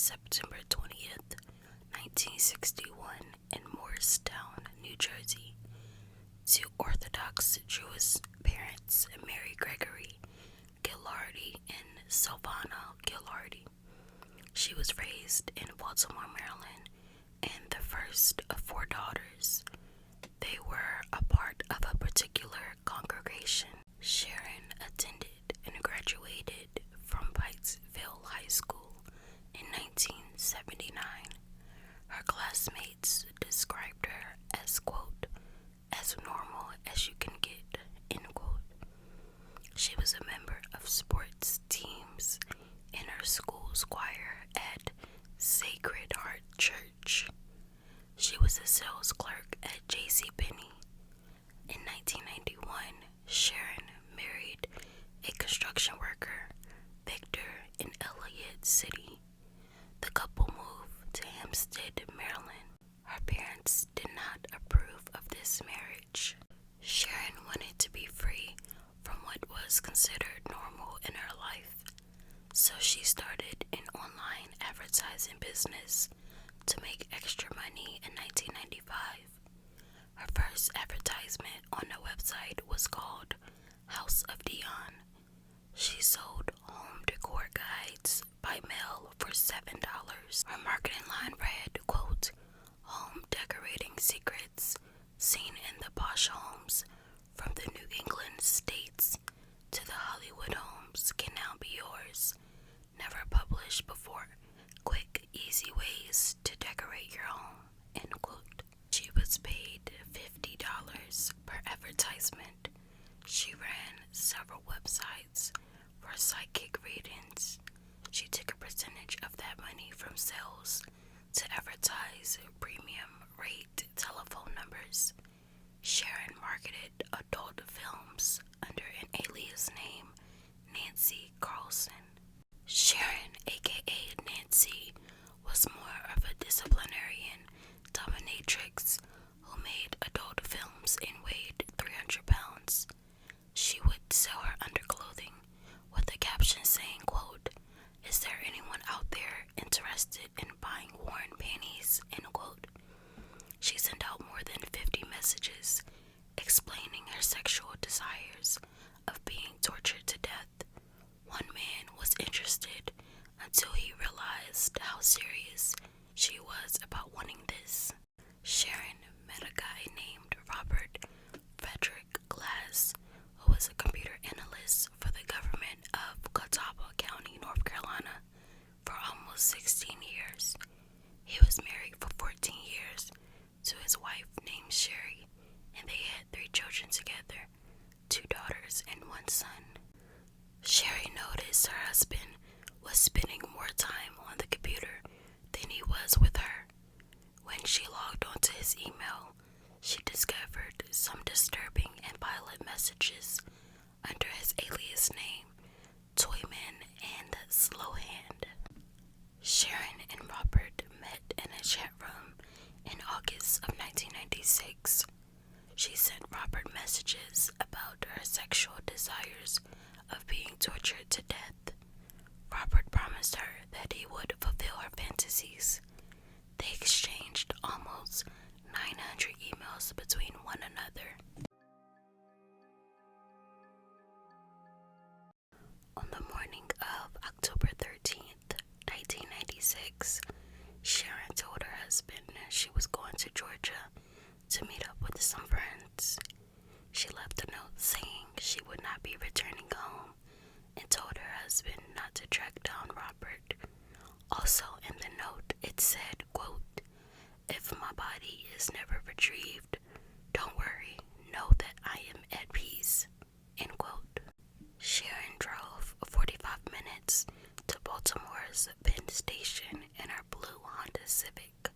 September 20th, 1961, in Morristown, New Jersey, to Orthodox Jewish parents Mary Gregory Gillardy and Silvana Gillardy. She was raised in Baltimore, Maryland, and the first of 4 daughters. They were a part of a particular congregation. Sharon attended and graduated from Pikesville High School in 1979. Her classmates described her as, quote, as normal as you can get, end quote. She was a member of sports teams in her school's choir at Sacred Heart Church. She was a sales clerk at JCPenney. In 1991, Sharon married a construction worker, Victor, in Elliott City. The couple moved to Hempstead, Maryland. Her parents did not approve of this marriage. Sharon wanted to be free from what was considered normal in her life, so she started an online advertising business to make extra money in 1995. Her first advertisement on the website was called House of Dion. She sold home decor guides by mail for $7. Her marketing line read, quote, home decorating secrets seen in the posh homes from the New England states to the Hollywood homes can now be yours. Never published before. Quick, easy ways to decorate your home, end quote. She was paid $50 per advertisement. She ran several websites for psychic readings. She took a percentage of that money from sales to advertise premium rate telephone numbers. Sharon marketed adult films under an alias name, Nancy Carlson. Sharon, aka Nancy, was more of a disciplinarian dominatrix who made adult films and weighed 300 pounds. She would sell her underclothing with a caption saying, quote, is there anyone out there interested in buying worn panties, end quote. She sent out more than 50 messages explaining her sexual desires of being tortured to death. One man was interested until he realized how serious she was about wanting this. Sharon met a guy named Robert Frederick Glass, who was a computer analyst for the government of Catawba County, North Carolina, for almost 16 years. He was married for 14 years to his wife named Sherry, and they had 3 children together, 2 daughters and 1 son. Sherry noticed her husband was spending more time on the computer than he was with her. When she logged onto his email, she discovered some disturbing and violent messages under his alias name, Toyman and Slowhand. Sharon and Robert met in a chat room in August of 1996. She sent Robert messages about her sexual desires of being tortured to death. Robert promised her that he would fulfill her fantasies. They exchanged almost 900 emails between one another. On the morning of October 13th, 1996, Sharon told her husband she was going to Georgia to meet up with some friends. She left a note saying she would not be returning home and told her husband not to track down Robert. Also in the note, it said, quote, if my body is never retrieved, don't worry, know that I am at peace, end quote. Sharon drove 45 minutes to Baltimore's Penn Station in her blue Honda Civic.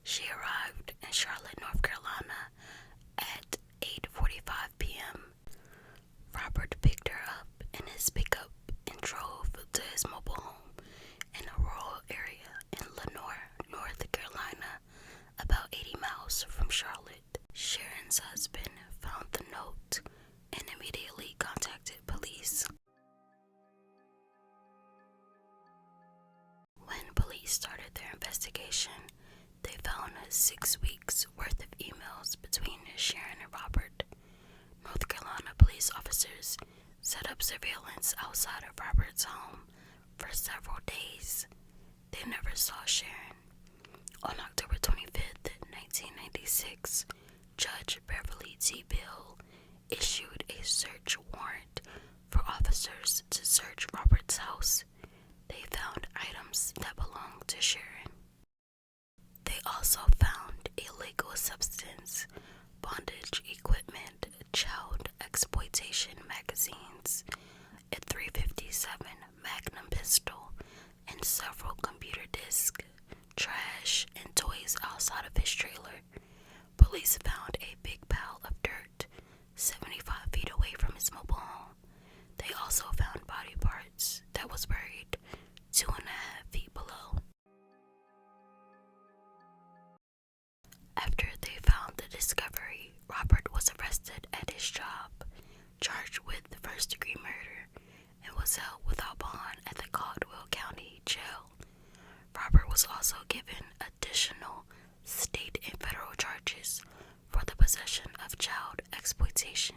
She arrived in Charlotte, North Carolina at 8:45 p.m. Robert picked her up in his pickup and drove to his mobile home in a rural area in Lenoir, North Carolina, about 80 miles from Charlotte. Sharon's husband found the note 6 weeks worth of emails between Sharon and Robert. North Carolina police officers set up surveillance outside of Robert's home for several days. They never saw Sharon. On October 25th, 1996, Judge Beverly T. Bill issued a search warrant for officers to search Robert's house. They found items that belonged to Sharon. They also found illegal substance, bondage equipment, child exploitation magazines, a .357 Magnum pistol, and several computer disks, trash, and toys outside of his trailer. Police found a big pile of dirt 75 feet away from his mobile home. They also found body parts that was buried 2.5 feet below. After they found the discovery, Robert was arrested at his job, charged with first-degree murder, and was held without bond at the Caldwell County Jail. Robert was also given additional state and federal charges for the possession of child exploitation.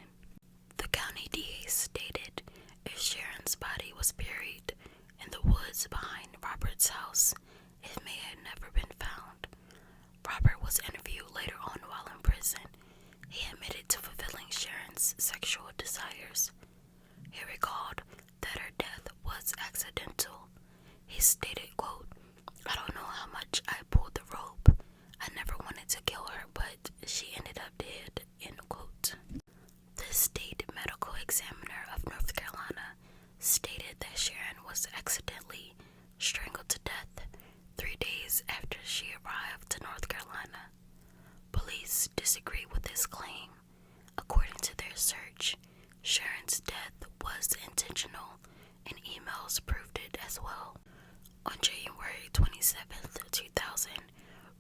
The county DA stated if Sharon's body was buried in the woods behind Robert's house, it may have never been found. Robert was interviewed later on while in prison. He admitted to fulfilling Sharon's sexual desires. He recalled that her death was accidental. He stated, quote, "I don't know how much I pulled the rope. I never wanted to kill her, but she ended up dead," end quote. The state medical examiner of North Carolina stated that Sharon was accidentally strangled to death 3 days after she arrived to North Carolina. Police disagree with this claim. According to their search, Sharon's death was intentional, and emails proved it as well. On January 27th, 2000,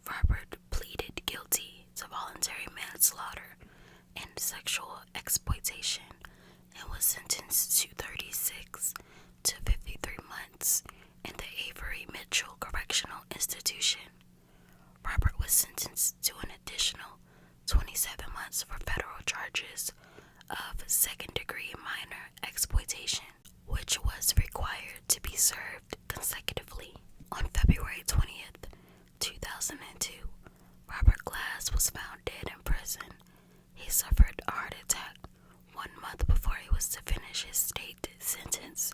Robert pleaded guilty to voluntary manslaughter and sexual exploitation and was sentenced to 36 to 53 months in the Avery Mitchell Correctional Institution. Robert was sentenced to an additional 27 months for federal charges of second-degree minor exploitation, which was required to be served consecutively. On February 20th, 2002, Robert Glass was found dead in prison. He suffered a heart attack 1 month before he was to finish his state sentence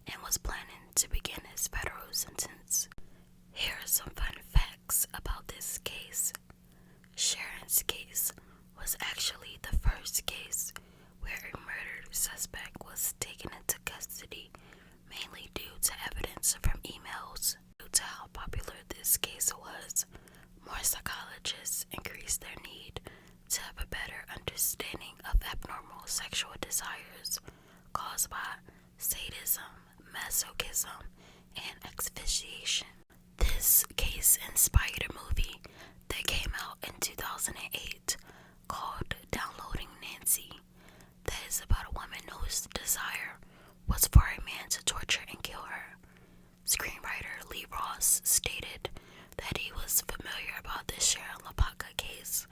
and was planning to begin his federal sentence. Here are some fun facts about this case. Sharon's case was actually the first case where a murder suspect was taken into custody, mainly due to evidence from emails. Due to how popular this case was, more psychologists increased their need to have a better understanding of abnormal sexual desires caused by sadism, masochism, and asphyxiation. This case inspired a movie that came out in 2008 called Downloading Nancy, that is about a woman whose desire was for a man to torture and kill her. Screenwriter Lee Ross stated that he was familiar about the Sharon Lopataka case,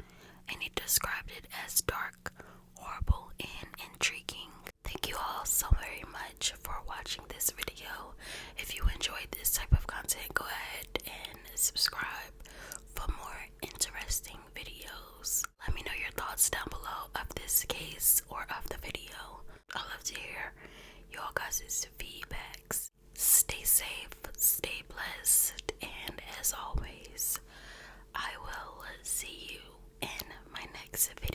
and he described it as dark, horrible, and intriguing. Thank you all so very much for watching this video. If you enjoyed this type of content, go ahead and subscribe for more interesting videos. Let me know your thoughts down below of this case or of the video. I love to hear y'all guys' feedbacks. Stay safe, stay blessed, and as always, I will see you in my next video.